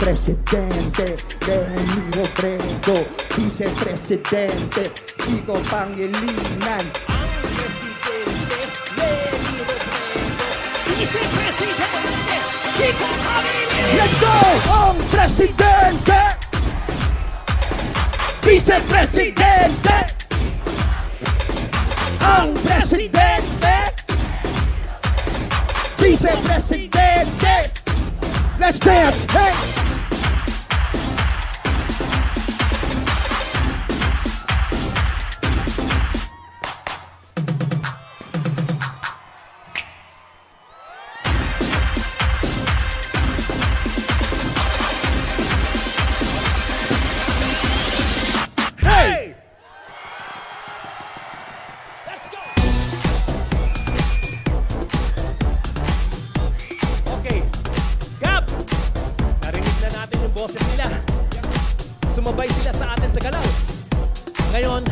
Vicepresidente Leni Robredo, Vicepresidente Bicol Pangilinan. Ang presidente, Leni Robredo. Vice-presidente, Bicol Camarines. Let's go! Ang presidente, vicepresidente, ang presidente, vicepresidente. Let's dance, hey! Hey! Let's go! Okay. Gab! Narinig na natin yung boses nila. Sumabay sila sa atin sa galaw. Ngayon,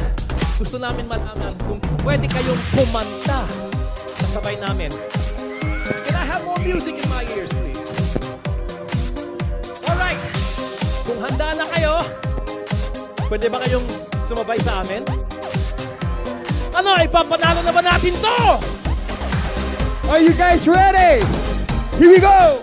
gusto namin malaman kung pwede kayong kumanta kasabay namin. Can I have more music in my ears, please? Alright! Kung handa na kayo, pwede ba kayong sumabay sa amin? Ano, ipapanalo na ba natin to? Are you guys ready? Here we go!